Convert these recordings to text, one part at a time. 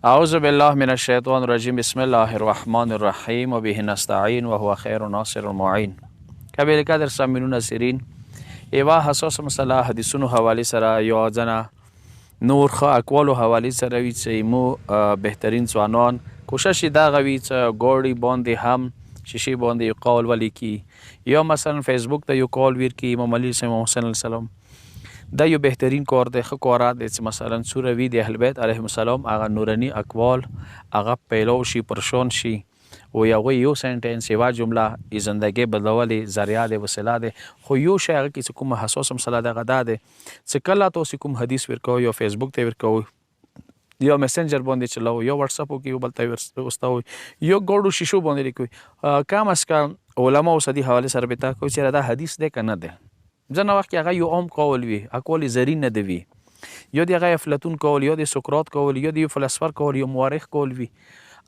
اعوذ بالله من الشیطان الرجیم بسم الله الرحمن الرحیم و به نستعین و هو خیر ناصر المعین. قابل قدر سامعین ناصرین، یوه حساس مسله حدیثونو حواله سره یا ځنه نور ښه اقوالو حواله سره وي چې مو بهترین ځوانان کوشش یې دغه وي چې ګوړې باندې هم شیشې باندې یو قول ولیکي یا مثلا فیسبوک ته یو قول ورکړي امام علي امام حسین علیه السلام. دا یو بهترین کار دی، ښه کار دی چې مثلا سوره وي د اهل بیت علیهم السلام هغه نوراني اقوال هغه پیلو شي پرشون شي و هغوی یو سنټنس یوه جمله د زندګۍ بدلولې ذریعه دی، وسیله دی. خو یو شی هغه کې چې کومه حساسه مسله دغه دا دی چې کله تاسو کوم حدیث ورکوئ یا فیسبوک ته ورکوئ یا مسنجر باندې چلاوئ یا واتساپ کې یو بل ته واستوئ یا ګوړو شیشو باندې لیکوئ، کم از کم علماو سره دې حوالې سره بتا کوئ چې دا حدیث دی که نه دی. ځینې وخت کې هغه یو عام قول وي، اقوال زرین نه دی وي، یا د هغه افلاطون قول یا د سقراط قول یا د یو فلسفر قول یا مورخ قول وي،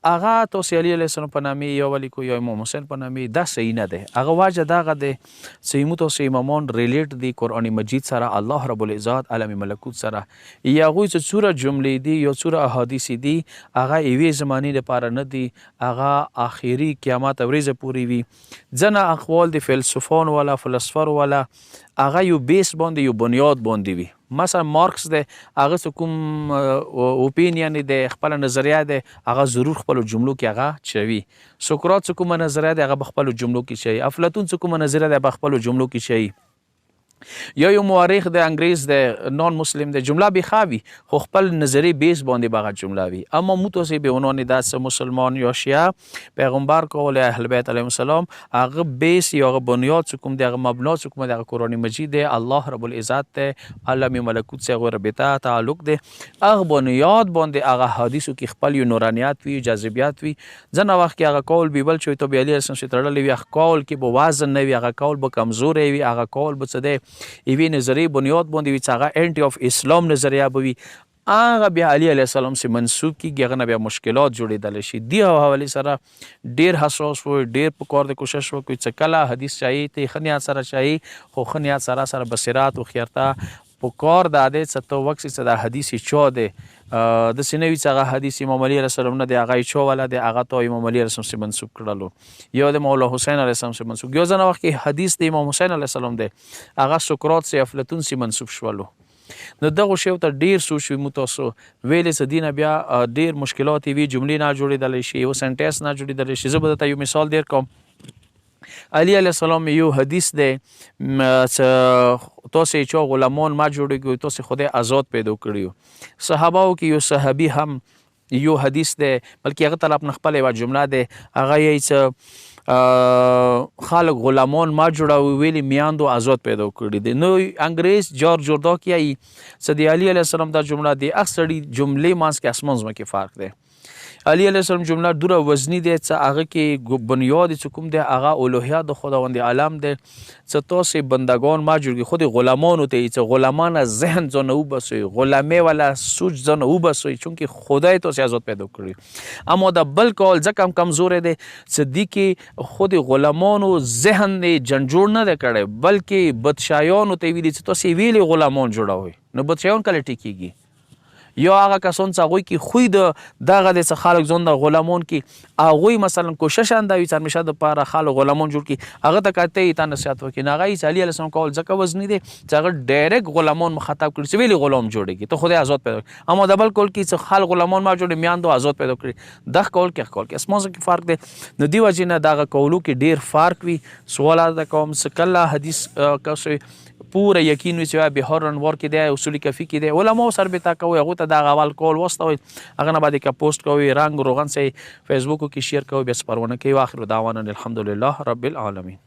هغه تاسو علی علیه السلام په نامې یا ولیکو یا امام حسین په نامې، دا صحیح نه دی. هغه وجه دغه دی چې موږ تاسو امامان ریلیټ دی قرآن مجید سره، الله رب العزت عالم ملکوت سره، یا هغوی چې څوره جملې دي یا څوره احادیث دي هغه یوې زمانې لپاره نه دي، هغه آخري قیامت ورځې پورې وي. ځینې اقوال د فلسفانو والا فلسفر والا هغه یو بیس باندې یو بنیاد باندې وي. مثلا مارکس دی، هغه څه کوم اوپینین دی، خپله نظریه دی، هغه ضرور خپلو جملو کې هغه چوي. سقراط څه کومه نظریه دی هغه په خپلو جملو کې چوي. افلاطون څه کومه نظریه دی په خپلو جملو کې چوي. یا یو مورخ دی، انګریز دی، نان مسلم دی، جمله بیخوا وي خو خپل نظری بیس باندې به هغه جمله وي. اما مو تاسې به عنوان داسې مسلمان یا شیعه پیغمبر قول اهل بیت علیهم السلام هغه بیس یا هغه بنیاد څه کوم دی، هغه مبنا څه کوم دی، هغه قرآن مجید دی، الله رب العزت دی، عالم ملکوت سره هغوی رابطه تعلق دی. هغه بنیاد باندې هغه حدیثو کې خپل یو نورانیت وي، جاذبیت وي. ځینې وخت کې هغه قول بې بل چې تو به علی علیه السلام تړلی وي، هغه قول کې به وزن نه وي، هغه قول به کمزوری وي، هغه قول به څه دی یوې نظریې بنیاد باندې وي چې هغه انټي آف اسلام نظریه به وي، هغه بیا علي علیه السلام سره منسوب کېږي، هغه نه بیا مشکلات جوړېدلی شي. دې حوالې سره ډېر حساس وي، ډېر په کار د کوشش وکړئ چې کله حدیث چایي ته ښه نیت سره چایي، خو ښه نیت سره بصیرت هوښیارته په کار دا دی چې ته وکړې چې دا حدیث چا دی، داسې نه وي چې هغه حدیث امام علي علیه السلام نه دی، هغه یې چا والا دی، هغه ته امام علي علیه السلام سره منسوب کړلو یا د مولا حسین علیه السلام سره منسوب. یا ځینې وخت کې حدیث د امام حسین علیه السلام دی، هغه سقراط سره افلاطون سره منسوب شولو. نو دغو شیو ته ډېر سوچ وي مو تاسو ویلې چې دې نه بیا ډېر مشکلات وي، جملې نه جوړېدلی شي، یو سنټنس نه جوړېدلی شي. زه به درته یو مثال دیر کوم. علي علیه السلام یو حدیث دی چې تاسو یې چا غلامان ما جوړېږئ، تاسو خدای آزاد پیدا کړي. صحابهو کې یو صحابي هم یو حدیث دی، بلکې هغه طرف نه خپله یوه جمله دی، هغه یې چې خلق غلامان ما جوړوي، ویلي میاندو آزاد پیدا کړي دي. نو انګریز جورج جورداک یایي چې د علي علیه السلام دا جمله دی، هغه سړي جملې منځ کې اسمان ځمکې فرق دی. علي علیه السلام جمله دوره وزنی دی چې هغه کې بنیاد چې کوم دی هغه الوهیت د خداوند عالم دی چې تاسې بندگان ما جوړ کړي. خود غلامانو ته چې غلامان از ذهن ځانه وباسئ، غلامۍ والا سوچ ځانه وباسئ، چونکې خدای تاسې آزاد پیدا کړي. اما د بل قول ځکه هم کمزوری دی چې دې کې خود غلامانو ذهن یې جنجوړ نه دی کړی، بلکې بدشایانو ته یې ویلي چې تاسې ویلې غلامان جوړوئ. نو بدشایان کله ټیکېږي؟ یا هغه کسان چې هغوی کې خوی د دغه دی چې خلک ځان د غلامان کې هغوی مثلا کوشش انده وي چې همیشه دپاره خلک غلامان جوړ کړي، هغه ته که ته یې تا نصیحت وکړي نو هغه یې چې علي علیه السلام قول ځکه وزني دی چې هغه ډایرکټ غلامان مخاطب کړي چې ویلې غلام جوړېږي، ته خدای آزاد پیدا کړي. اما د بل قول کې چې خلک غلامان ما جوړې میاندو آزاد پیدا کړي، دغه قول کې اسمان کې فرق دی. نو دې وجې نه دغه قولو کې ډېر فرق وي. سوال دا کوم چې کله حدیث کسې پوره یقین وي چې بهار انوار کې دی، اصول کفي کې دی، علماو سره بتا کوئ، هغو ته دغه اول قول واستوئ، هغه نه بعد که پوسټ کوئ، رنګ روغن سه فیسبوکو کې شیر کوئ، بیا سپارونه کوي. واخر دعوانا الحمدلله رب العالمین.